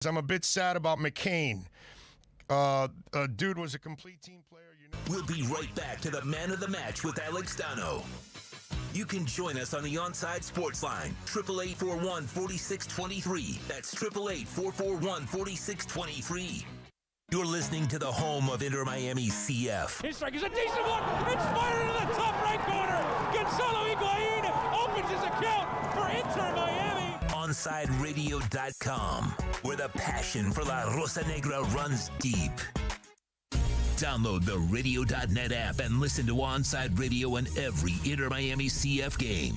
I'm a bit sad about McCain. Dude was a complete team player. We'll be right back to the Man of the Match with Alex Donno. You can join us on the Onside Sports Line, 888-441-4623. That's 888-441-4623. You're listening to the home of Inter Miami CF. His strike is a decent one. It's fired into the top right corner. Gonzalo Higuain opens his account for Inter Miami. OnsideRadio.com, where the passion for La Rosa Negra runs deep. Download the Radio.net app and listen to Onside Radio in every Inter Miami CF game.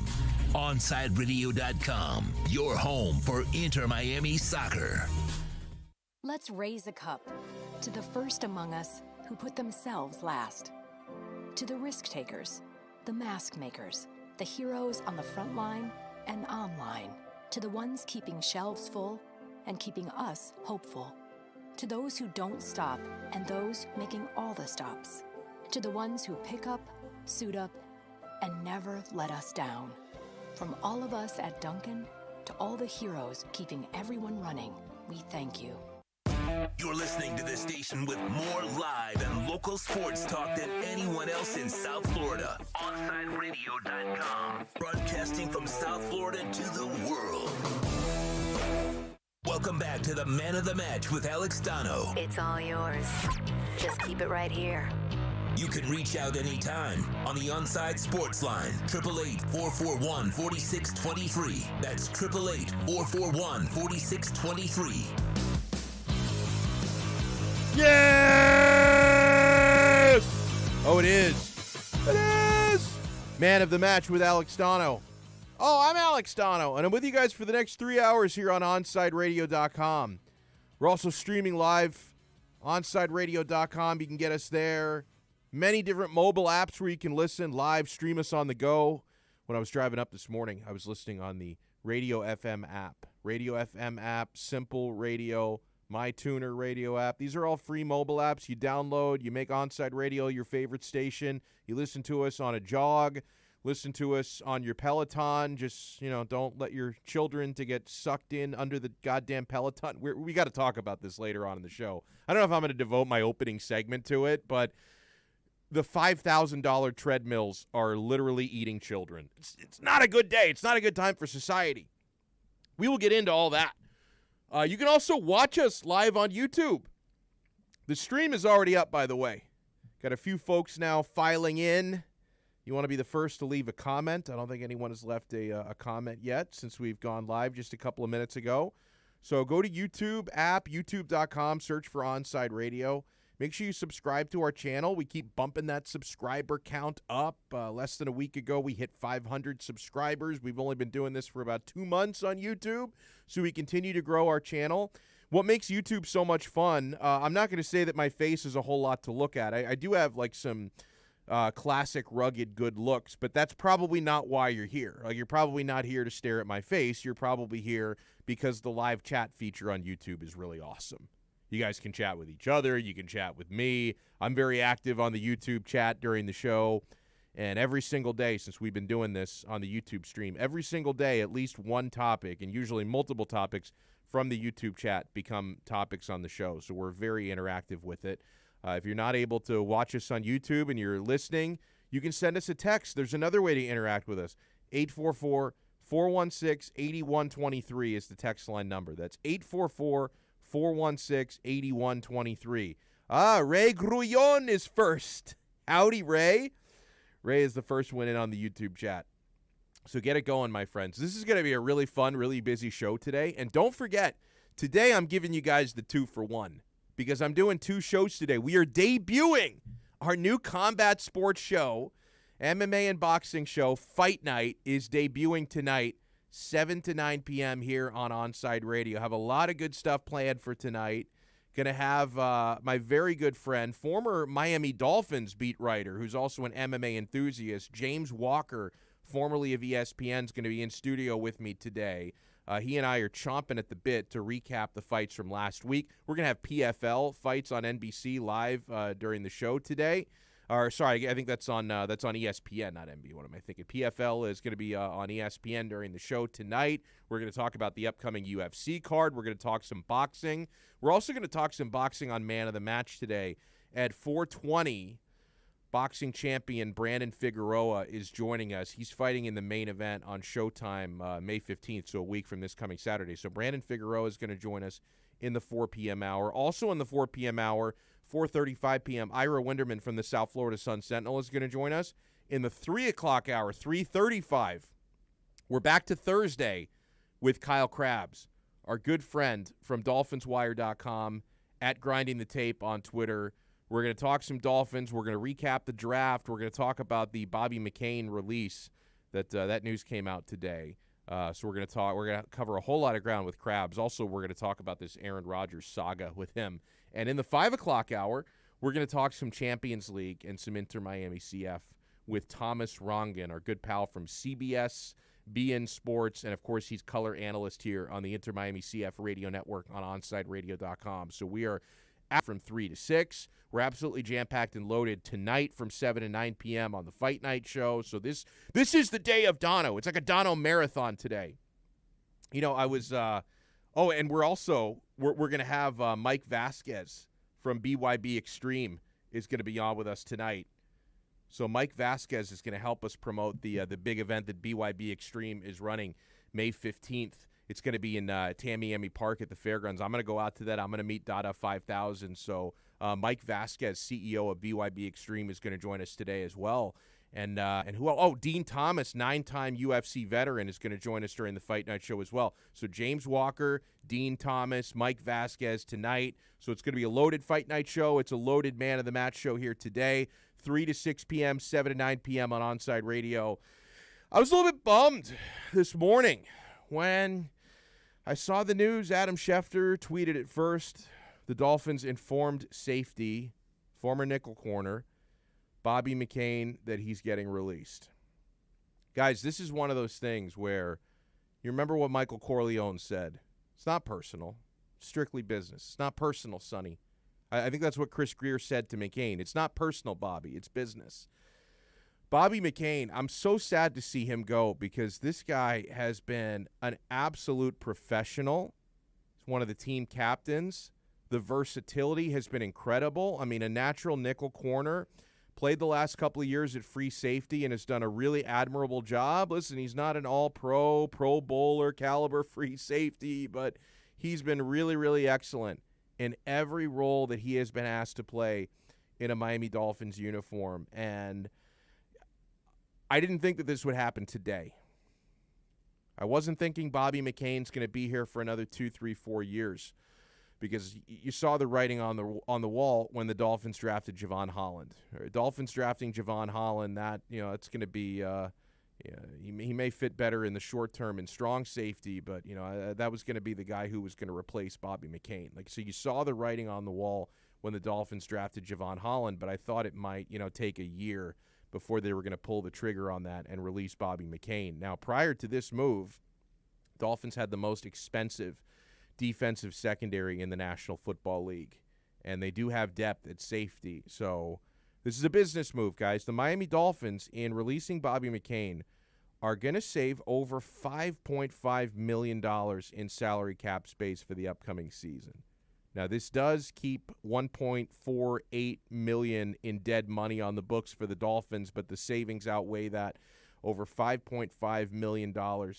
OnsideRadio.com, your home for Inter Miami soccer. Let's raise a cup to the first among us who put themselves last. To the risk takers, the mask makers, the heroes on the front line and online. To the ones keeping shelves full and keeping us hopeful. To those who don't stop and those making all the stops. To the ones who pick up, suit up, and never let us down. From all of us at Duncan to all the heroes keeping everyone running, we thank you. You're listening to the station with more live and local sports talk than anyone else in South Florida. OnsideRadio.com. Broadcasting from South Florida to the world. Welcome back to the Man of the Match with Alex Donno. It's all yours. Just keep it right here. You can reach out anytime on the Onside Sports Line, 888-441-4623. That's 888-441-4623. Yes! Oh, it is. It is! Man of the Match with Alex Donno. Oh, I'm Alex Donno, and I'm with you guys for the next 3 hours here on OnsideRadio.com. We're also streaming live, OnsideRadio.com. You can get us there. Many different mobile apps where you can listen live, stream us on the go. When I was driving up this morning, I was listening on the Radio FM app. Radio FM app, Simple Radio, MyTuner Radio app. These are all free mobile apps. You download, you make Onside Radio your favorite station. You listen to us on a jog. Listen to us on your Peloton. Just, don't let your children to get sucked in under the goddamn Peloton. We got to talk about this later on in the show. I don't know if I'm going to devote my opening segment to it, but the $5,000 treadmills are literally eating children. It's not a good day. It's not a good time for society. We will get into all that. You can also watch us live on YouTube. The stream is already up, by the way. Got a few folks now filing in. You want to be the first to leave a comment. I don't think anyone has left a comment yet since we've gone live just a couple of minutes ago. So go to YouTube app, youtube.com, search for Onside Radio. Make sure you subscribe to our channel. We keep bumping that subscriber count up. Less than a week ago, we hit 500 subscribers. We've only been doing this for about 2 months on YouTube, so we continue to grow our channel. What makes YouTube so much fun, I'm not going to say that my face is a whole lot to look at. I do have like some classic, rugged, good looks, but that's probably not why you're here. Like, you're probably not here to stare at my face. You're probably here because the live chat feature on YouTube is really awesome. You guys can chat with each other. You can chat with me. I'm very active on the YouTube chat during the show. And every single day since we've been doing this on the YouTube stream, every single day at least one topic, and usually multiple topics from the YouTube chat become topics on the show. So we're very interactive with it. If you're not able to watch us on YouTube and you're listening, you can send us a text. There's another way to interact with us. 844-416-8123 is the text line number. That's 844-416-8123. Ray Grullon is first. Howdy, Ray. Ray is the first one in on the YouTube chat. So get it going, my friends. This is going to be a really fun, really busy show today. And don't forget, today I'm giving you guys the 2-for-1 because I'm doing 2 shows today. We are debuting our new combat sports show, MMA and boxing show. Fight Night is debuting tonight, 7 to 9 p.m. here on Onside Radio. Have a lot of good stuff planned for tonight. Going to have my very good friend, former Miami Dolphins beat writer, who's also an MMA enthusiast, James Walker, formerly of ESPN, is going to be in studio with me today. He and I are chomping at the bit to recap the fights from last week. We're going to have PFL fights on NBC live during the show today. Or sorry, I think that's on ESPN, not NBC. What am I thinking? PFL is going to be on ESPN during the show tonight. We're going to talk about the upcoming UFC card. We're going to talk some boxing. We're also going to talk some boxing on Man of the Match today at 4:20. Boxing champion Brandon Figueroa is joining us. He's fighting in the main event on Showtime May 15th, so a week from this coming Saturday. So Brandon Figueroa is going to join us in the 4 p.m. hour. Also in the 4 p.m. hour, 4:35 p.m., Ira Winderman from the South Florida Sun-Sentinel is going to join us. In the 3 o'clock hour, 3:35, we're back to Thursday with Kyle Krabs, our good friend from DolphinsWire.com, at Grinding the Tape on Twitter. We're going to talk some Dolphins. We're going to recap the draft. We're going to talk about the Bobby McCain release that news came out today. So we're going to cover a whole lot of ground with Krabs. Also, we're going to talk about this Aaron Rodgers saga with him. And in the 5 o'clock hour, we're going to talk some Champions League and some Inter Miami CF with Thomas Rongen, our good pal from CBS, BN Sports, and of course he's color analyst here on the Inter Miami CF radio network on OnSideRadio.com. So we are from 3 to 6. We're absolutely jam-packed and loaded tonight from 7 to 9 p.m. on the Fight Night show. So this is the day of Donno. It's like a Donno marathon today. You know, I was and we're going to have Mike Vasquez from BYB Extreme is going to be on with us tonight. So Mike Vasquez is going to help us promote the big event that BYB Extreme is running May 15th. It's going to be in Tamiami Park at the fairgrounds. I'm going to go out to that. I'm going to meet Dada 5000. So Mike Vasquez, CEO of BYB Extreme, is going to join us today as well. And who else? Oh, Dean Thomas, 9-time UFC veteran, is going to join us during the Fight Night show as well. So James Walker, Dean Thomas, Mike Vasquez tonight. So it's going to be a loaded Fight Night show. It's a loaded Man of the Match show here today, 3 to 6 p.m., 7 to 9 p.m. on Onside Radio. I was a little bit bummed this morning when I saw the news. Adam Schefter tweeted it first. The Dolphins informed safety, former nickel corner, Bobby McCain, that he's getting released. Guys, this is one of those things where you remember what Michael Corleone said. It's not personal. It's strictly business. It's not personal, Sonny. I think that's what Chris Greer said to McCain. It's not personal, Bobby. It's business. Bobby McCain, I'm so sad to see him go because this guy has been an absolute professional. He's one of the team captains. The versatility has been incredible. I mean, a natural nickel corner. Played the last couple of years at free safety and has done a really admirable job. Listen, he's not an all-pro, Pro Bowler caliber free safety, but he's been really, really excellent in every role that he has been asked to play in a Miami Dolphins uniform. And I didn't think that this would happen today. I wasn't thinking Bobby McCain's going to be here for another 2, 3, 4 years because you saw the writing on the wall when the Dolphins drafted Javon Holland. Dolphins drafting Javon Holland, it's going to be he may fit better in the short term in strong safety, but that was going to be the guy who was going to replace Bobby McCain. So you saw the writing on the wall when the Dolphins drafted Javon Holland, but I thought it might take a year before they were going to pull the trigger on that and release Bobby McCain. Now, prior to this move, Dolphins had the most expensive defensive secondary in the National Football League, and they do have depth at safety. So this is a business move, guys. The Miami Dolphins, in releasing Bobby McCain, are going to save over $5.5 million in salary cap space for the upcoming season. Now, this does keep $1.48 million in dead money on the books for the Dolphins, but the savings outweigh that. Over $5.5 million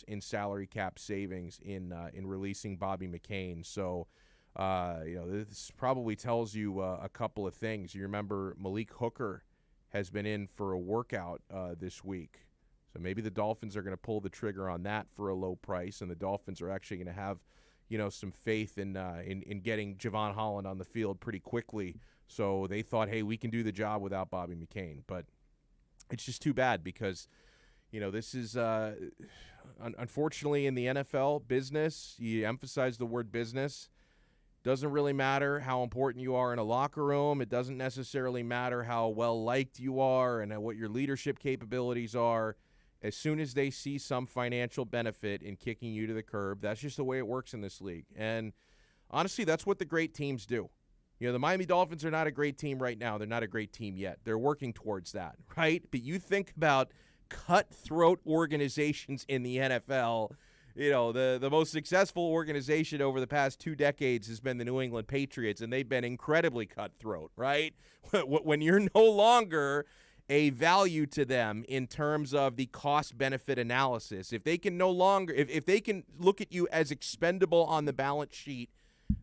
in salary cap savings in releasing Bobby McCain. So, this probably tells you a couple of things. You remember Malik Hooker has been in for a workout this week. So maybe the Dolphins are going to pull the trigger on that for a low price, and the Dolphins are actually going to have some faith in getting Javon Holland on the field pretty quickly. So they thought, hey, we can do the job without Bobby McCain. But it's just too bad because, this is unfortunately in the NFL business, you emphasize the word business. Doesn't really matter how important you are in a locker room. It doesn't necessarily matter how well-liked you are and what your leadership capabilities are. As soon as they see some financial benefit in kicking you to the curb, that's just the way it works in this league. And honestly, that's what the great teams do. The Miami Dolphins are not a great team right now. They're not a great team yet. They're working towards that, right? But you think about cutthroat organizations in the NFL. The most successful organization over the past 2 decades has been the New England Patriots, and they've been incredibly cutthroat, right? When you're no longer a value to them in terms of the cost-benefit analysis, if they can no longer, if they can look at you as expendable on the balance sheet,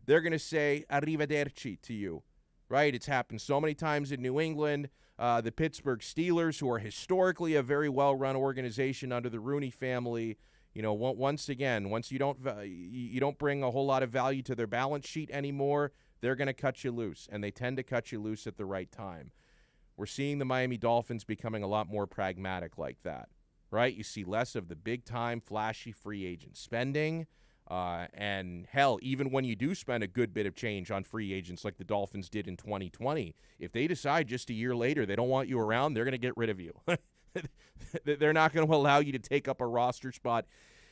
they're going to say arrivederci to you, right? It's happened so many times in New England. The Pittsburgh Steelers, who are historically a very well-run organization under the Rooney family, once you don't bring a whole lot of value to their balance sheet anymore, they're going to cut you loose, and they tend to cut you loose at the right time. We're seeing the Miami Dolphins becoming a lot more pragmatic like that, right? You see less of the big-time, flashy free agent spending, and hell, even when you do spend a good bit of change on free agents like the Dolphins did in 2020, if they decide just a year later they don't want you around, they're going to get rid of you. They're not going to allow you to take up a roster spot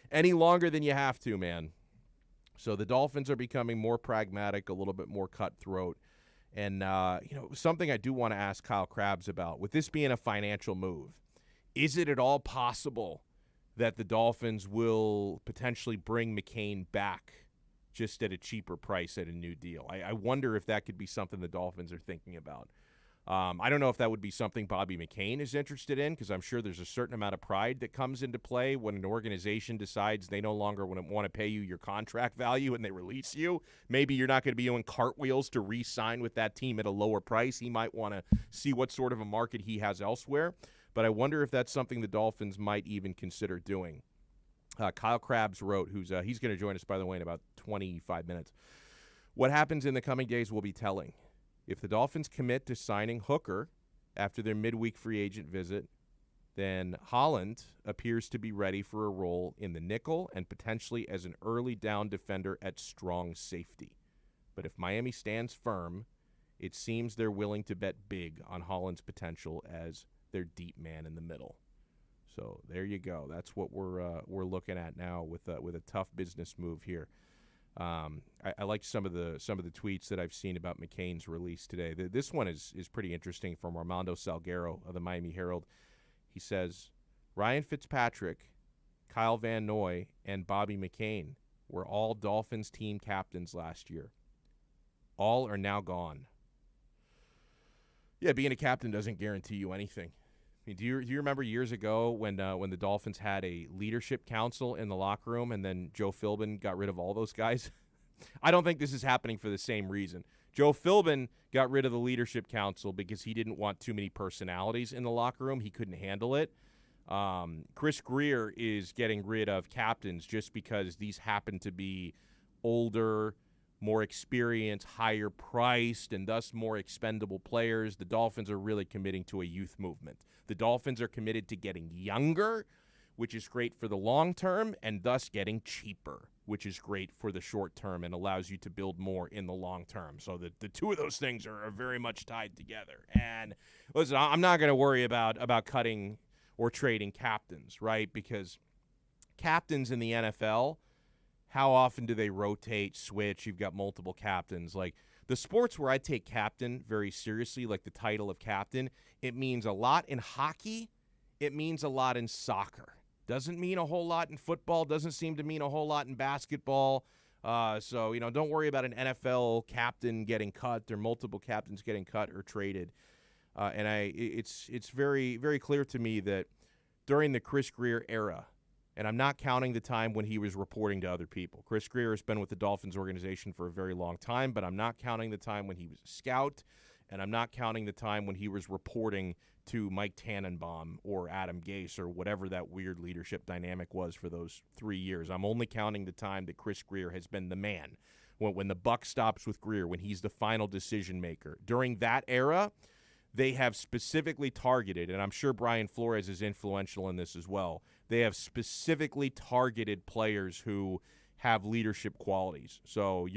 any longer than you have to, man. So the Dolphins are becoming more pragmatic, a little bit more cutthroat. And, something I do want to ask Kyle Krabs about, with this being a financial move, is it at all possible that the Dolphins will potentially bring McCain back just at a cheaper price at a new deal? I wonder if that could be something the Dolphins are thinking about. I don't know if that would be something Bobby McCain is interested in, because I'm sure there's a certain amount of pride that comes into play when an organization decides they no longer want to pay you your contract value and they release you. Maybe you're not going to be doing cartwheels to re-sign with that team at a lower price. He might want to see what sort of a market he has elsewhere. But I wonder if that's something the Dolphins might even consider doing. Kyle Krabs wrote, he's going to join us, by the way, in about 25 minutes. What happens in the coming days will be telling. If the Dolphins commit to signing Hooker after their midweek free agent visit, then Holland appears to be ready for a role in the nickel and potentially as an early down defender at strong safety. But if Miami stands firm, it seems they're willing to bet big on Holland's potential as their deep man in the middle. So there you go. That's what we're looking at now with a tough business move here. I like some of the tweets that I've seen about McCain's release today. This one is pretty interesting from Armando Salguero of the Miami Herald. He says, Ryan Fitzpatrick, Kyle Van Noy, and Bobby McCain were all Dolphins team captains last year. All are now gone. Yeah, being a captain doesn't guarantee you anything. I mean, do you remember years ago when the Dolphins had a leadership council in the locker room and then Joe Philbin got rid of all those guys? I don't think this is happening for the same reason. Joe Philbin got rid of the leadership council because he didn't want too many personalities in the locker room. He couldn't handle it. Chris Greer is getting rid of captains just because these happen to be older, more experienced, higher priced, and thus more expendable players. The Dolphins are really committing to a youth movement. The Dolphins are committed to getting younger, which is great for the long term, and thus getting cheaper, which is great for the short term and allows you to build more in the long term. So the two of those things are very much tied together. And listen, I'm not going to worry about cutting or trading captains, right? Because captains in the NFL, how often do they rotate, switch? You've got multiple captains. Like the sports where I take captain very seriously, like the title of captain, it means a lot in hockey. It means a lot in soccer. Doesn't mean a whole lot in football. Doesn't seem to mean a whole lot in basketball. So don't worry about an NFL captain getting cut or multiple captains getting cut or traded. It's very, very clear to me that during the Chris Greer era, and I'm not counting the time when he was reporting to other people. Chris Greer has been with the Dolphins organization for a very long time, but I'm not counting the time when he was a scout, and I'm not counting the time when he was reporting to Mike Tannenbaum or Adam Gase or whatever that weird leadership dynamic was for those 3 years. I'm only counting the time that Chris Greer has been the man. When the buck stops with Greer, when he's the final decision maker. During that era, they have specifically targeted, and I'm sure Brian Flores is influential in this as well, they have specifically targeted players who have leadership qualities. So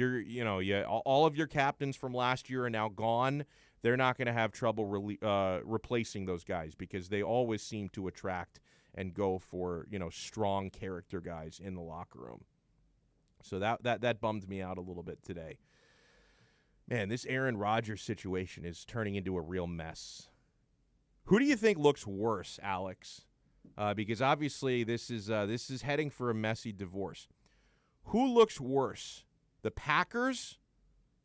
all of your captains from last year are now gone. They're not going to have trouble replacing those guys because they always seem to attract and go for strong character guys in the locker room. So that bummed me out a little bit today. Man, this Aaron Rodgers situation is turning into a real mess. Who do you think looks worse, Alex? Because obviously this is heading for a messy divorce. Who looks worse, the Packers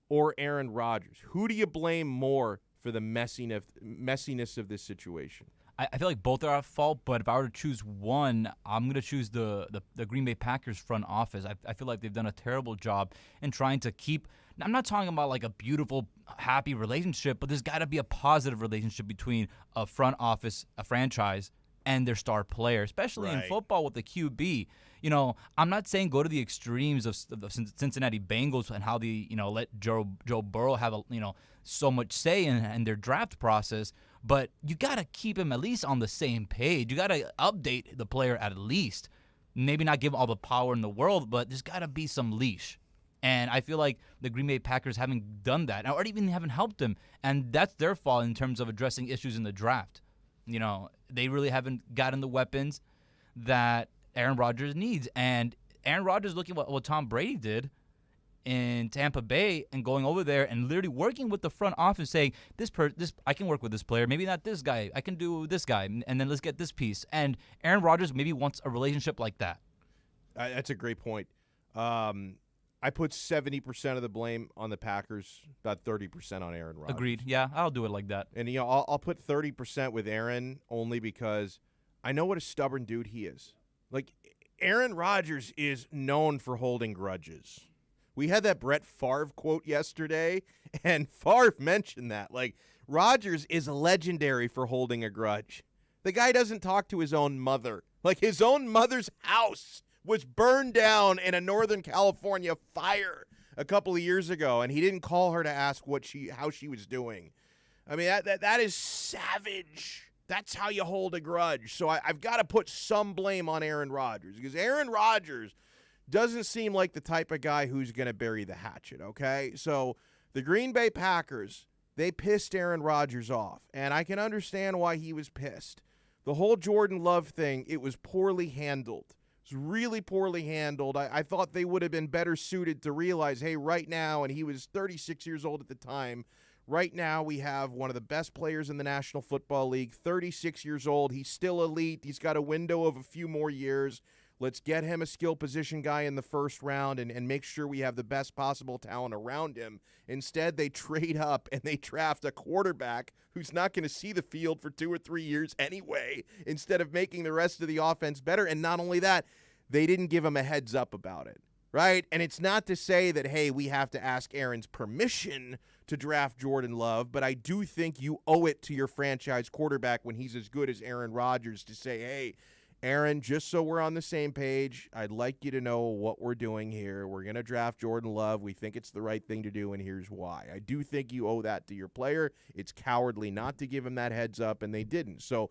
or Aaron Rodgers? Who do you blame more for the messiness of this situation? I feel like both are at fault, but if I were to choose one, I'm going to choose the Green Bay Packers front office. I feel like they've done a terrible job in trying to keep – I'm not talking about like a beautiful, happy relationship, but there's got to be a positive relationship between a front office, a franchise, and their star player, especially in football with the QB. You know, I'm not saying go to the extremes of the Cincinnati Bengals and how they, let Joe Burrow have so much say in their draft process, but you got to keep him at least on the same page. You got to update the player at least. Maybe not give him all the power in the world, but there's got to be some leash. And I feel like the Green Bay Packers haven't done that, or even haven't helped him, and that's their fault in terms of addressing issues in the draft. They really haven't gotten the weapons that Aaron Rodgers needs. And Aaron Rodgers looking at what Tom Brady did in Tampa Bay and going over there and literally working with the front office saying, this I can work with this player, maybe not this guy, I can do this guy, and then let's get this piece. And Aaron Rodgers maybe wants a relationship like that. That's a great point. I put 70% of the blame on the Packers, about 30% on Aaron Rodgers. Agreed. Yeah, I'll do it like that. And, I'll put 30% with Aaron only because I know what a stubborn dude he is. Like, Aaron Rodgers is known for holding grudges. We had that Brett Favre quote yesterday, and Favre mentioned that. Like, Rodgers is legendary for holding a grudge. The guy doesn't talk to his own mother. Like, his own mother's house was burned down in a Northern California fire a couple of years ago, and he didn't call her to ask how she was doing. I mean, that is savage. That's how you hold a grudge. So I've got to put some blame on Aaron Rodgers because Aaron Rodgers doesn't seem like the type of guy who's going to bury the hatchet, okay? So the Green Bay Packers, they pissed Aaron Rodgers off, and I can understand why he was pissed. The whole Jordan Love thing, it was poorly handled. It was really poorly handled. I thought they would have been better suited to realize, hey, right now, and he was 36 years old at the time, right now we have one of the best players in the National Football League, 36 years old. He's still elite. He's got a window of a few more years. Let's get him a skill position guy in the first round and make sure we have the best possible talent around him. Instead, they trade up and they draft a quarterback who's not going to see the field for 2 or 3 years anyway, instead of making the rest of the offense better. And not only that, they didn't give him a heads up about it, right? And it's not to say that, hey, we have to ask Aaron's permission to draft Jordan Love, but I do think you owe it to your franchise quarterback when he's as good as Aaron Rodgers to say, hey, Aaron, just so we're on the same page, I'd like you to know what we're doing here. We're going to draft Jordan Love. We think it's the right thing to do, and here's why. I do think you owe that to your player. It's cowardly not to give him that heads up, and they didn't. So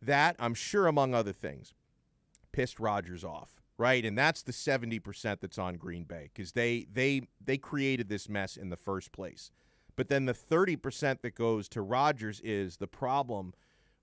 that, I'm sure, among other things, pissed Rodgers off, right? And that's the 70% that's on Green Bay because they created this mess in the first place. But then the 30% that goes to Rodgers is the problem.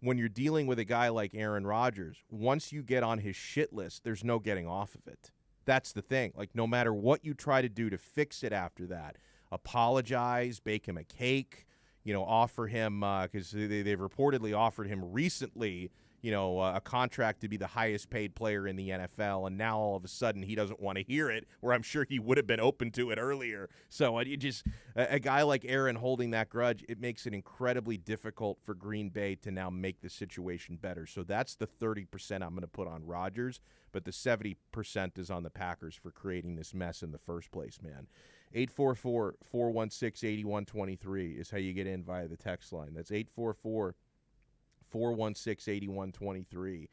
When you're dealing with a guy like Aaron Rodgers, once you get on his shit list, there's no getting off of it. That's the thing. Like, no matter what you try to do to fix it after that, apologize, bake him a cake, offer him, because they've reportedly offered him recently, a contract to be the highest paid player in the NFL, and now all of a sudden he doesn't want to hear it, where I'm sure he would have been open to it earlier. So a guy like Aaron holding that grudge, it makes it incredibly difficult for Green Bay to now make the situation better. So that's the 30% I'm going to put on Rodgers, but the 70% is on the Packers for creating this mess in the first place, man. 844-416-8123 is how you get in via the text line. That's 844-416-8123.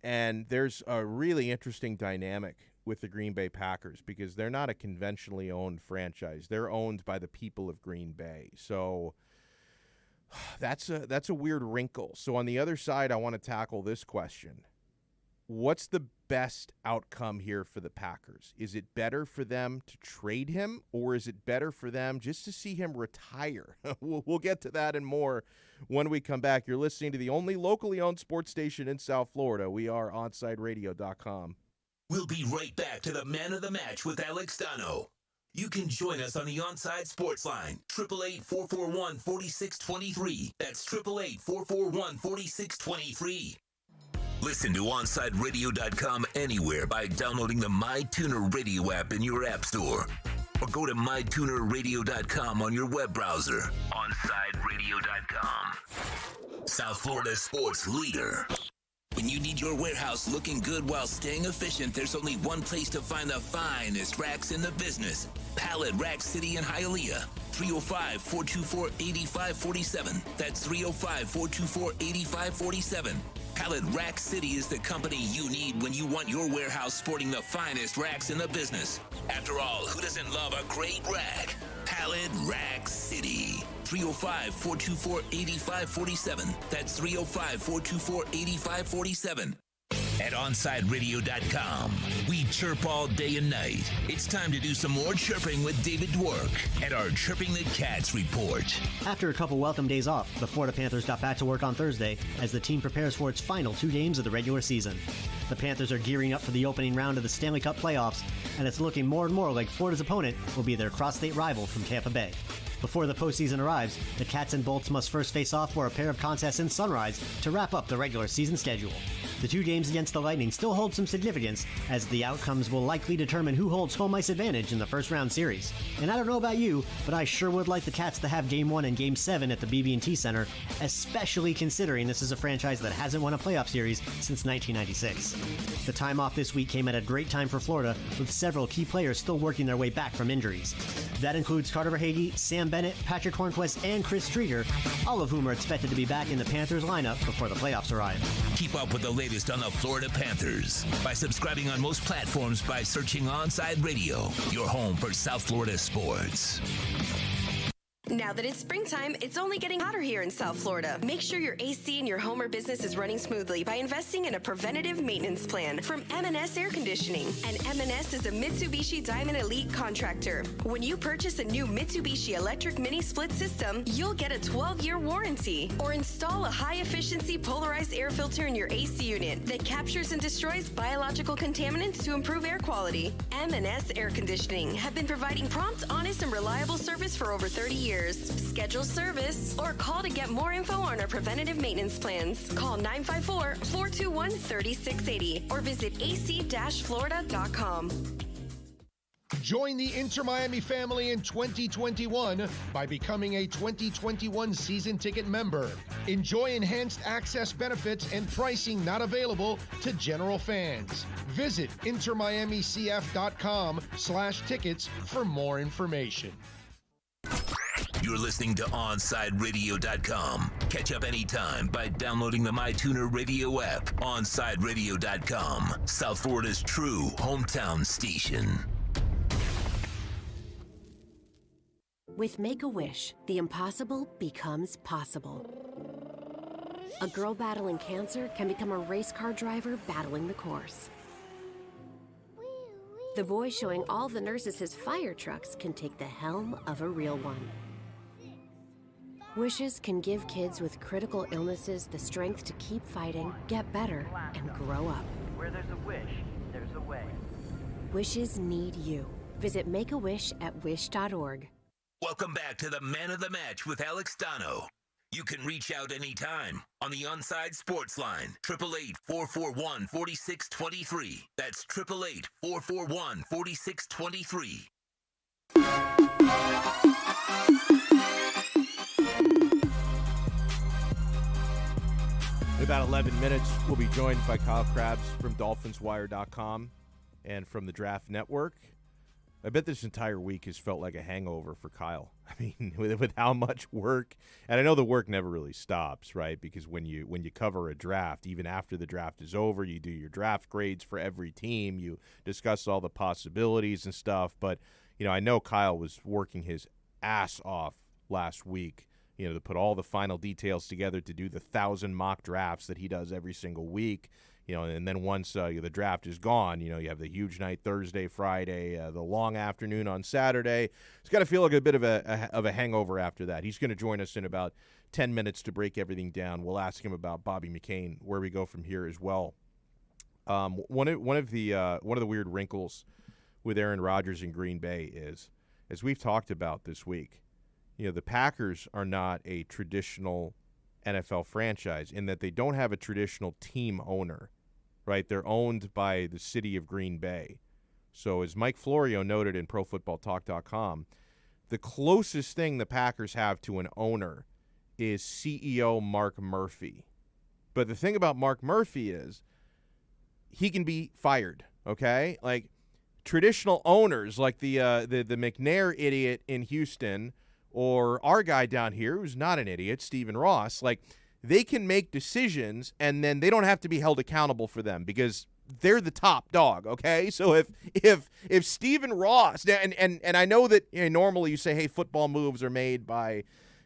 And there's a really interesting dynamic with the Green Bay Packers because they're not a conventionally owned franchise. They're owned by the people of Green Bay. So that's a weird wrinkle. So on the other side, I want to tackle this question. What's the best outcome here for the Packers? Is it better for them to trade him, or is it better for them just to see him retire? We'll get to that and more when we come back. You're listening to the only locally owned sports station in South Florida. We are OnSideRadio.com. We'll be right back to the Man of the Match with Alex Donno. You can join us on the Onside Sports Line, 888-441-4623. That's 888-441-4623. Listen to OnsideRadio.com anywhere by downloading the MyTuner Radio app in your app store. Or go to MyTunerRadio.com on your web browser. OnsideRadio.com. South Florida sports leader. When you need your warehouse looking good while staying efficient, there's only one place to find the finest racks in the business. Pallet Rack City in Hialeah. 305-424-8547. That's 305-424-8547. Pallet Rack City is the company you need when you want your warehouse sporting the finest racks in the business. After all, who doesn't love a great rack? Pallet Rack City. 305-424-8547. That's 305-424-8547. At OnsideRadio.com, we chirp all day and night. It's time to do some more chirping with David Dwork at our Chirping the Cats report. After a couple welcome days off, the Florida Panthers got back to work on Thursday as the team prepares for its final 2 games of the regular season. The Panthers are gearing up for the opening round of the Stanley Cup playoffs, and it's looking more and more like Florida's opponent will be their cross-state rival from Tampa Bay. Before the postseason arrives, the Cats and Bolts must first face off for a pair of contests in Sunrise to wrap up the regular season schedule. The 2 games against the Lightning still hold some significance, as the outcomes will likely determine who holds home ice advantage in the first round series. And I don't know about you, but I sure would like the Cats to have Game 1 and Game 7 at the BB&T Center, especially considering this is a franchise that hasn't won a playoff series since 1996. The time off this week came at a great time for Florida, with several key players still working their way back from injuries. That includes Carter Verhaeghe, Sam Bennett, Patrick Hornquist, and Chris Streeter, all of whom are expected to be back in the Panthers lineup before the playoffs arrive. Keep up with the latest on the Florida Panthers by subscribing on most platforms by searching Onside Radio, your home for South Florida sports. Now that it's springtime, it's only getting hotter here in South Florida. Make sure your AC in your home or business is running smoothly by investing in a preventative maintenance plan from M&S Air Conditioning. And M&S is a Mitsubishi Diamond Elite contractor. When you purchase a new Mitsubishi electric mini split system, you'll get a 12-year warranty. Or install a high-efficiency polarized air filter in your AC unit that captures and destroys biological contaminants to improve air quality. M&S Air Conditioning have been providing prompt, honest, and reliable service for over 30 years. Schedule service or call to get more info on our preventative maintenance plans. Call 954-421-3680 or visit ac-florida.com. Join the Inter Miami family in 2021 by becoming a 2021 season ticket member. Enjoy enhanced access benefits and pricing not available to general fans. Visit intermiamicf.com/tickets for more information. You're listening to OnsideRadio.com. Catch up anytime by downloading the MyTuner Radio app. OnsideRadio.com, South Florida's true hometown station. With Make-A-Wish, the impossible becomes possible. A girl battling cancer can become a race car driver battling the course. The boy showing all the nurses his fire trucks can take the helm of a real one. Wishes can give kids with critical illnesses the strength to keep fighting, get better, and grow up. Where there's a wish, there's a way. Wishes need you. Visit Make-A-Wish at wish.org. Welcome back to the Man of the Match with Alex Donno. You can reach out anytime on the Onside Sports Line, 888-441-4623. That's 888-441-4623. In about 11 minutes, we'll be joined by Kyle Krabs from DolphinsWire.com and from the Draft Network. I bet this entire week has felt like a hangover for Kyle. I mean, with how much work, and I know the work never really stops, right? Because when you cover a draft, even after the draft is over, you do your draft grades for every team, you discuss all the possibilities and stuff. But I know Kyle was working his ass off last week, to put all the final details together to do the 1,000 mock drafts that he does every single week. And then once the draft is gone, you have the huge night Thursday, Friday, the long afternoon on Saturday. It's got to feel like a bit of a hangover after that. He's going to join us in about 10 minutes to break everything down. We'll ask him about Bobby McCain, where we go from here as well. One of the weird wrinkles with Aaron Rodgers in Green Bay is as we've talked about this week, the Packers are not a traditional NFL franchise in that they don't have a traditional team owner, right? They're owned by the city of Green Bay. So as Mike Florio noted in ProFootballTalk.com, the closest thing the Packers have to an owner is CEO Mark Murphy. But the thing about Mark Murphy is he can be fired, okay? Like traditional owners like the McNair idiot in Houston or our guy down here who's not an idiot, Stephen Ross, like they can make decisions and then they don't have to be held accountable for them because they're the top dog, okay? So if Stephen Ross, and I know that normally you say, hey, football moves are made by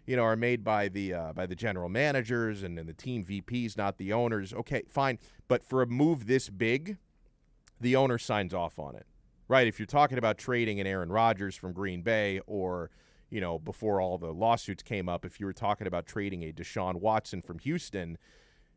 the general managers and the team VPs, not the owners. Okay, fine. But for a move this big, the owner signs off on it, right? If you're talking about trading an Aaron Rodgers from Green Bay or, before all the lawsuits came up, if you were talking about trading a Deshaun Watson from Houston,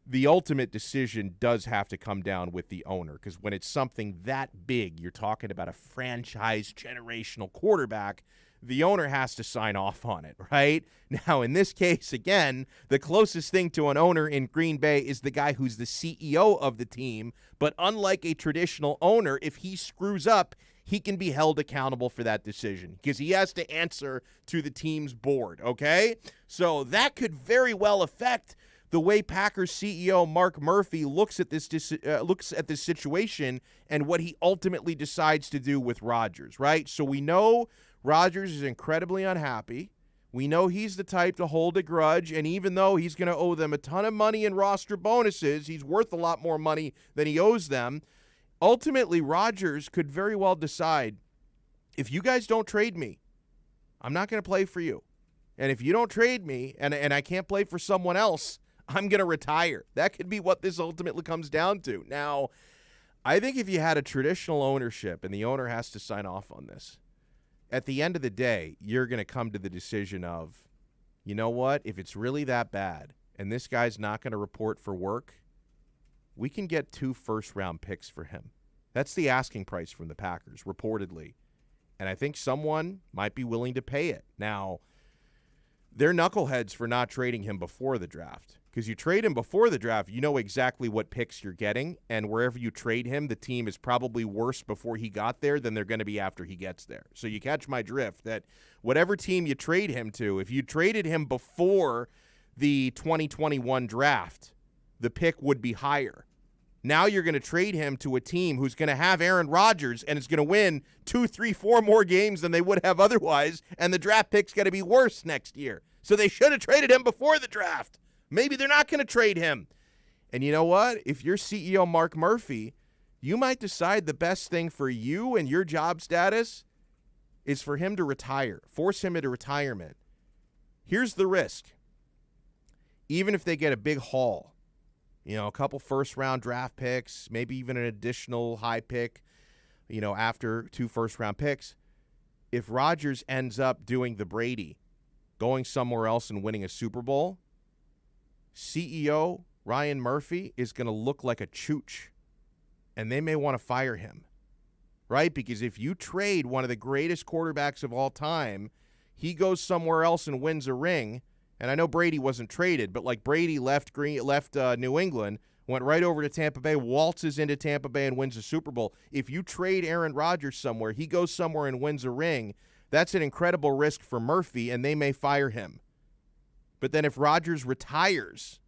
the ultimate decision does have to come down with the owner because when it's something that big, you're talking about a franchise generational quarterback, the owner has to sign off on it, right? Now, in this case, again, the closest thing to an owner in Green Bay is the guy who's the CEO of the team. But unlike a traditional owner, if he screws up, he can be held accountable for that decision because he has to answer to the team's board, okay? So that could very well affect the way Packers CEO Mark Murphy looks at this situation and what he ultimately decides to do with Rodgers, right? So we know Rodgers is incredibly unhappy. We know he's the type to hold a grudge, and even though he's going to owe them a ton of money in roster bonuses, he's worth a lot more money than he owes them. Ultimately, Rodgers could very well decide, if you guys don't trade me, I'm not going to play for you. And if you don't trade me and I can't play for someone else, I'm going to retire. That could be what this ultimately comes down to. Now, I think if you had a traditional ownership and the owner has to sign off on this, at the end of the day, you're going to come to the decision of, you know what, if it's really that bad and this guy's not going to report for work, we can get 2 first-round picks for him. That's the asking price from the Packers, reportedly. And I think someone might be willing to pay it. Now, they're knuckleheads for not trading him before the draft. Because you trade him before the draft, you know exactly what picks you're getting, and wherever you trade him, the team is probably worse before he got there than they're going to be after he gets there. So you catch my drift that whatever team you trade him to, if you traded him before the 2021 draft, the pick would be higher. Now you're going to trade him to a team who's going to have Aaron Rodgers and is going to win 2, 3, 4 more games than they would have otherwise, and the draft pick's going to be worse next year. So they should have traded him before the draft. Maybe they're not going to trade him. And you know what? If you're CEO Mark Murphy, you might decide the best thing for you and your job status is for him to retire, force him into retirement. Here's the risk. Even if they get a big haul, a couple first-round draft picks, maybe even an additional high pick, after 2 first-round picks, if Rodgers ends up doing the Brady, going somewhere else and winning a Super Bowl, CEO Ryan Murphy is going to look like a chooch, and they may want to fire him, right? Because if you trade one of the greatest quarterbacks of all time, he goes somewhere else and wins a ring, and I know Brady wasn't traded, but like Brady left New England, went right over to Tampa Bay, waltzes into Tampa Bay and wins a Super Bowl. If you trade Aaron Rodgers somewhere, he goes somewhere and wins a ring, that's an incredible risk for Murphy, and they may fire him. But then if Rodgers retires,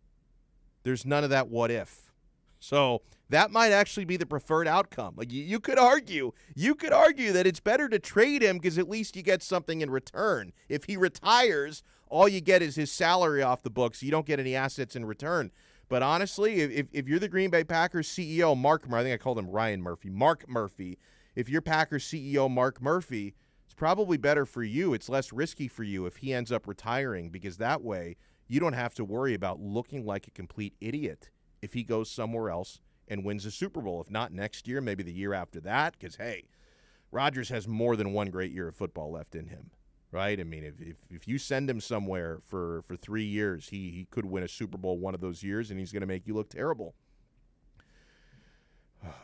there's none of that what if. So that might actually be the preferred outcome. Like you could argue that it's better to trade him because at least you get something in return. If he retires, all you get is his salary off the books. You don't get any assets in return. But honestly, if you're the Green Bay Packers CEO, I think I called him Ryan Murphy, Mark Murphy. If you're Packers CEO Mark Murphy, it's probably better for you. It's less risky for you if he ends up retiring because that way you don't have to worry about looking like a complete idiot if he goes somewhere else and wins a Super Bowl. If not next year, maybe the year after that because, hey, Rodgers has more than one great year of football left in him, right? I mean, if you send him somewhere for 3 years, he could win a Super Bowl one of those years, and he's going to make you look terrible.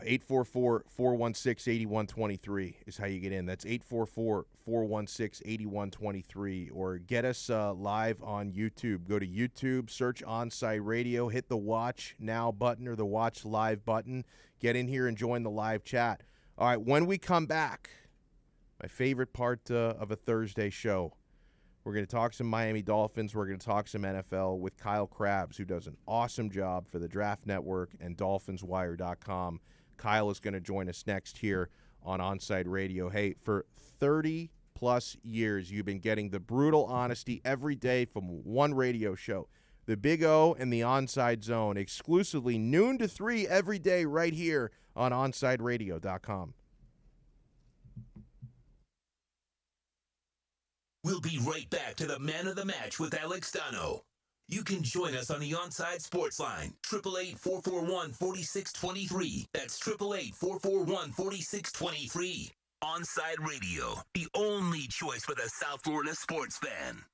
844-416-8123 is how you get in. That's 844-416-8123. Or get us live on YouTube. Go to YouTube, search Onside Radio, hit the Watch Now button or the Watch Live button. Get in here and join the live chat. All right, when we come back, my favorite part of a Thursday show, we're going to talk some Miami Dolphins. We're going to talk some NFL with Kyle Krabs, who does an awesome job for the Draft Network and DolphinsWire.com. Kyle is going to join us next here on Onside Radio. Hey, for 30-plus years, you've been getting the brutal honesty every day from one radio show, the Big O and the Onside Zone, exclusively noon to 3 every day right here on OnsideRadio.com. We'll be right back to the Man of the Match with Alex Donno. You can join us on the Onside Sports Line, 888-441-4623. That's 888-441-4623. Onside Radio, the only choice for the South Florida sports fan.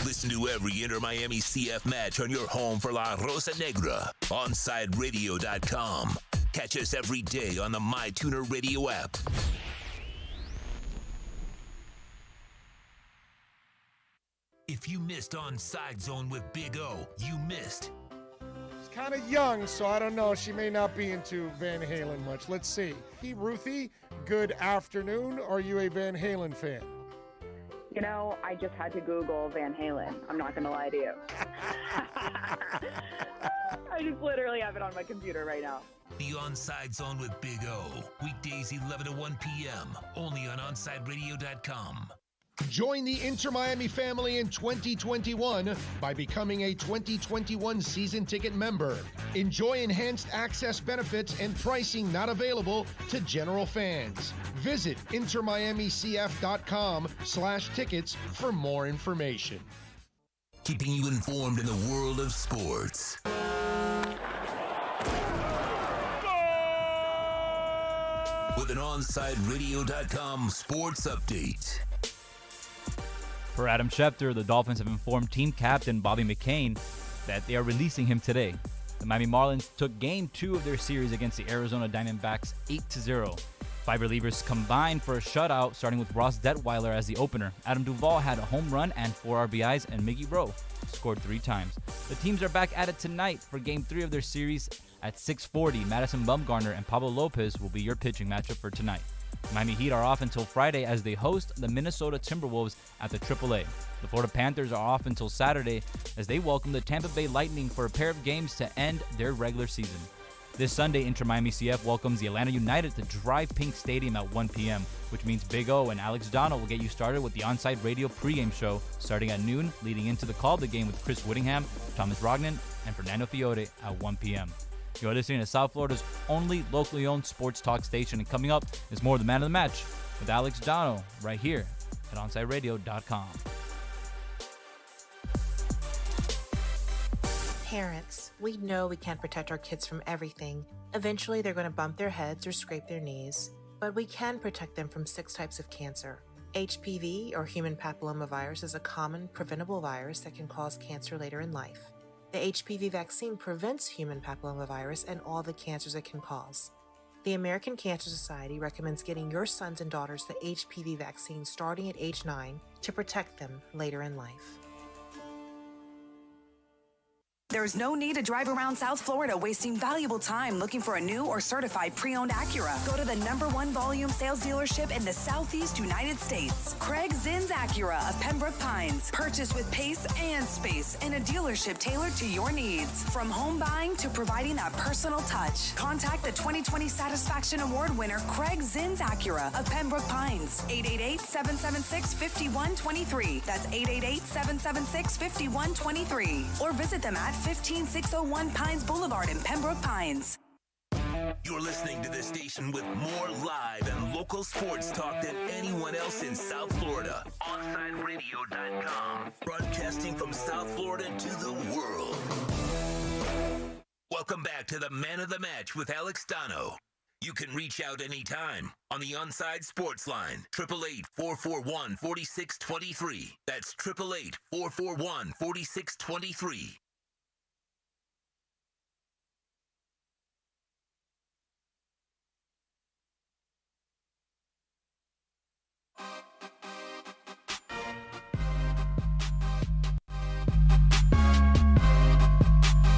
Listen to every Inter-Miami CF match on your home for La Rosa Negra, OnsideRadio.com. Catch us every day on the MyTuner Radio app. If you missed Onside Zone with Big O, you missed. She's kind of young, so I don't know. She may not be into Van Halen much. Let's see. Ruthie, good afternoon. Are you a Van Halen fan? You know, I just had to Google Van Halen. I'm not going to lie to you. I just literally have it on my computer right now. The Onside Zone with Big O. Weekdays 11 to 1 p.m. Only on OnsideRadio.com. Join the Inter-Miami family in 2021 by becoming a 2021 season ticket member. Enjoy enhanced access benefits and pricing not available to general fans. Visit intermiamicf.com/tickets for more information. Keeping you informed in the world of sports. With an OnsideRadio.com sports update. Per Adam Schefter, the Dolphins have informed team captain Bobby McCain that they are releasing him today. The Miami Marlins took Game 2 of their series against the Arizona Diamondbacks 8-0. 5 relievers combined for a shutout, starting with Ross Detweiler as the opener. Adam Duvall had a home run and 4 RBIs, and Miggy Rowe scored 3 times. The teams are back at it tonight for Game 3 of their series at 6:40. Madison Bumgarner and Pablo Lopez will be your pitching matchup for tonight. The Miami Heat are off until Friday as they host the Minnesota Timberwolves at the AAA. The Florida Panthers are off until Saturday as they welcome the Tampa Bay Lightning for a pair of games to end their regular season. This Sunday, Inter-Miami CF welcomes the Atlanta United to Drive Pink Stadium at 1 p.m., which means Big O and Alex Donno will get you started with the Onside Radio pregame show starting at noon, leading into the call of the game with Chris Whittingham, Thomas Rognan, and Fernando Fiore at 1 p.m. You're listening to South Florida's only locally owned sports talk station, and coming up is more of the Man of the Match with Alex Donno right here at OnsideRadio.com. Parents, we know we can't protect our kids from everything. Eventually, they're going to bump their heads or scrape their knees. But we can protect them from 6 types of cancer. HPV, or human papillomavirus, is a common, preventable virus that can cause cancer later in life. The HPV vaccine prevents human papillomavirus and all the cancers it can cause. The American Cancer Society recommends getting your sons and daughters the HPV vaccine starting at age 9 to protect them later in life. There's no need to drive around South Florida wasting valuable time looking for a new or certified pre-owned Acura. Go to the #1 volume sales dealership in the Southeast United States. Craig Zinn's Acura of Pembroke Pines. Purchase with pace and space in a dealership tailored to your needs. From home buying to providing that personal touch. Contact the 2020 Satisfaction Award winner Craig Zinn's Acura of Pembroke Pines. 888-776-5123. That's 888-776-5123. Or visit them at 15601 Pines Boulevard in Pembroke Pines. You're listening to the station with more live and local sports talk than anyone else in South Florida. OnsideRadio.com. Broadcasting from South Florida to the world. Welcome back to the Man of the Match with Alex Donno. You can reach out anytime on the Onside Sports Line, 888-441-4623. That's 888-441-4623.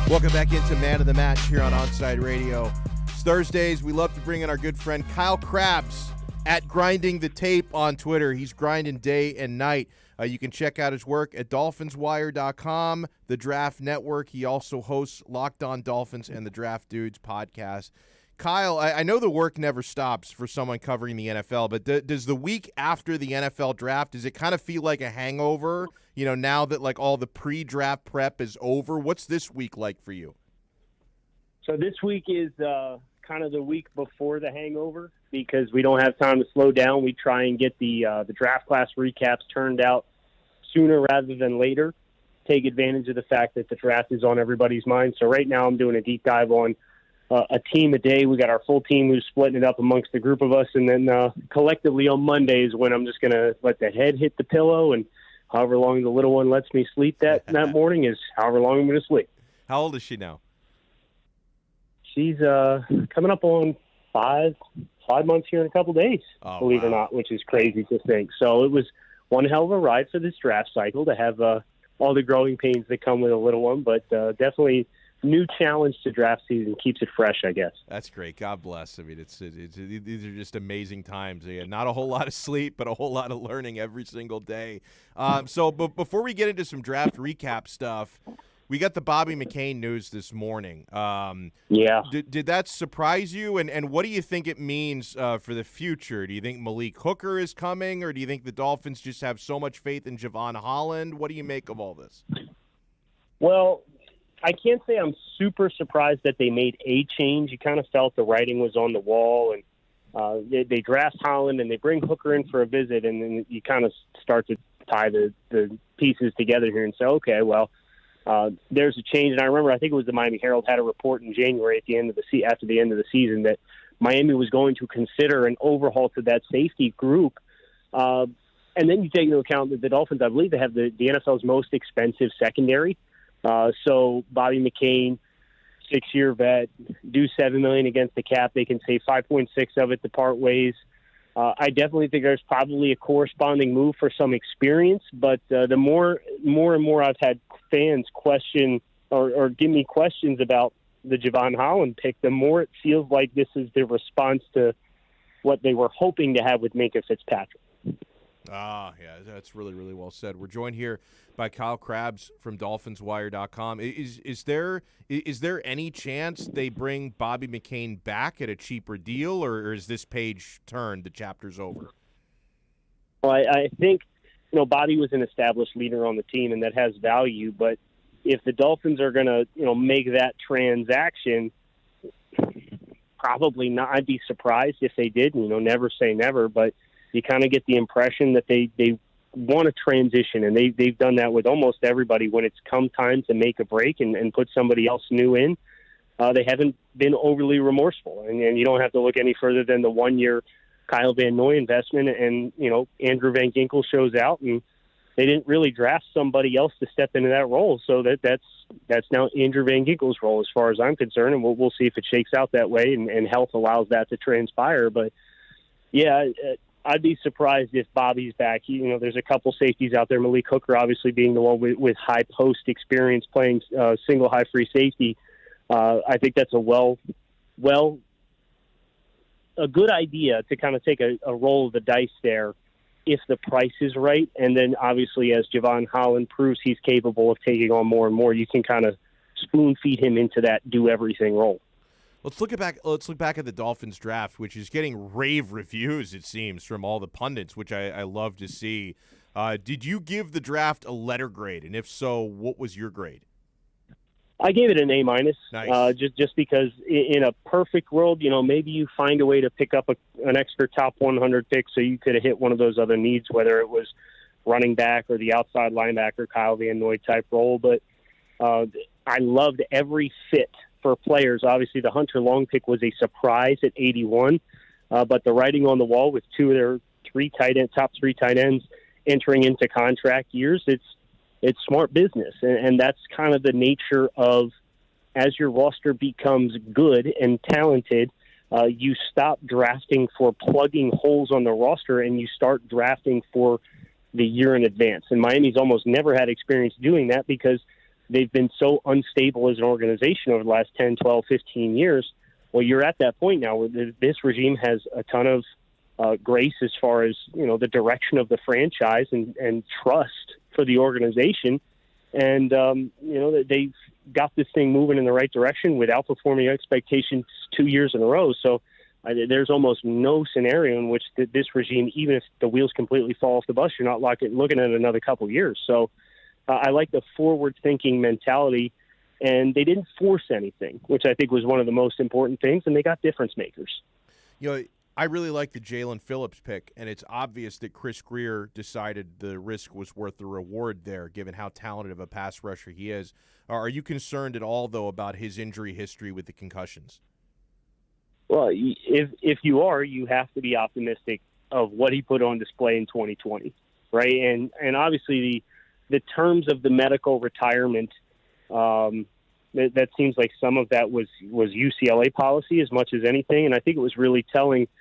Welcome back into Man of the Match here on Onside Radio. It's Thursdays. We love to bring in our good friend Kyle Krabs at Grinding the Tape on Twitter. He's grinding day and night. You can check out his work at DolphinsWire.com, the Draft Network. He also hosts Locked On Dolphins and the Draft Dudes podcast. Kyle, I know the work never stops for someone covering the NFL, but does the week after the NFL draft, does it kind of feel like a hangover, now that like all the pre-draft prep is over? What's this week like for you? So this week is kind of the week before the hangover because we don't have time to slow down. We try and get the draft class recaps turned out sooner rather than later, take advantage of the fact that the draft is on everybody's mind. So right now I'm doing a deep dive on a team a day. We got our full team who's splitting it up amongst the group of us. And then collectively on Mondays when I'm just going to let the head hit the pillow, and however long the little one lets me sleep that morning is however long I'm going to sleep. How old is she now? She's coming up on five months here in a couple days, believe it or not, which is crazy to think. So it was one hell of a ride for this draft cycle to have all the growing pains that come with a little one, but definitely new challenge to draft season. Keeps it fresh, I guess. That's great. God bless. I mean, these are just amazing times. Yeah, not a whole lot of sleep, but a whole lot of learning every single day. But before we get into some draft recap stuff, we got the Bobby McCain news this morning. Yeah. Did that surprise you? And what do you think it means for the future? Do you think Malik Hooker is coming, or do you think the Dolphins just have so much faith in Javon Holland? What do you make of all this? Well, I can't say I'm super surprised that they made a change. You kind of felt the writing was on the wall, and they draft Holland and they bring Hooker in for a visit, and then you kind of start to tie the pieces together here and say, okay, well, there's a change. And I remember, I think it was the Miami Herald had a report in January after the end of the season that Miami was going to consider an overhaul to that safety group. And then you take into account that the Dolphins, I believe they have the NFL's most expensive secondary. So Bobby McCain, 6-year vet, due $7 million against the cap. They can save 5.6 of it to part ways. I definitely think there's probably a corresponding move for some experience, but the more and more I've had fans question or give me questions about the Javon Holland pick, the more it feels like this is the response to what they were hoping to have with Minkah Fitzpatrick. Yeah, that's really, really well said. We're joined here by Kyle Krabs from DolphinsWire.com. Is there any chance they bring Bobby McCain back at a cheaper deal, or is this page turned, the chapter's over? Well, I think Bobby was an established leader on the team, and that has value. But if the Dolphins are going to make that transaction, probably not. I'd be surprised if they did. Never say never, but you kind of get the impression that they want to transition, and they've done that with almost everybody when it's come time to make a break and put somebody else new in. They haven't been overly remorseful, and you don't have to look any further than the 1-year Kyle Van Noy investment, and Andrew Van Ginkel shows out, and they didn't really draft somebody else to step into that role, so that's now Andrew Van Ginkel's role as far as I'm concerned, and we'll see if it shakes out that way and health allows that to transpire. But yeah, I'd be surprised if Bobby's back. There's a couple safeties out there, Malik Hooker obviously being the one with high post experience playing single high free safety. I think that's a good idea to kind of take a roll of the dice there if the price is right. And then obviously as Javon Holland proves he's capable of taking on more and more, you can kind of spoon feed him into that do everything role. Let's look back at the Dolphins draft, which is getting rave reviews, it seems, from all the pundits, which I love to see. Did you give the draft a letter grade? And if so, what was your grade? I gave it an A-. Nice. Just because in a perfect world, maybe you find a way to pick up an extra top 100 pick so you could have hit one of those other needs, whether it was running back or the outside linebacker, Kyle Van Noy type role. But I loved every fit for players. Obviously, the Hunter Long pick was a surprise at 81, but the writing on the wall with two of their top three tight ends entering into contract years, it's smart business, and that's kind of the nature of as your roster becomes good and talented, you stop drafting for plugging holes on the roster and you start drafting for the year in advance. And Miami's almost never had experience doing that because they've been so unstable as an organization over the last 10, 12, 15 years. Well, you're at that point now where this regime has a ton of grace as far as, the direction of the franchise and trust for the organization. And, they've got this thing moving in the right direction with outperforming expectations 2 years in a row. So there's almost no scenario in which this regime, even if the wheels completely fall off the bus, you're not looking at another couple years. So I like the forward-thinking mentality, and they didn't force anything, which I think was one of the most important things, and they got difference makers. I really like the Jalen Phillips pick, and it's obvious that Chris Greer decided the risk was worth the reward there, given how talented of a pass rusher he is. Are you concerned at all, though, about his injury history with the concussions? Well, if you are, you have to be optimistic of what he put on display in 2020, right? And obviously the terms of the medical retirement, that seems like some of that was UCLA policy as much as anything, and I think it was really telling –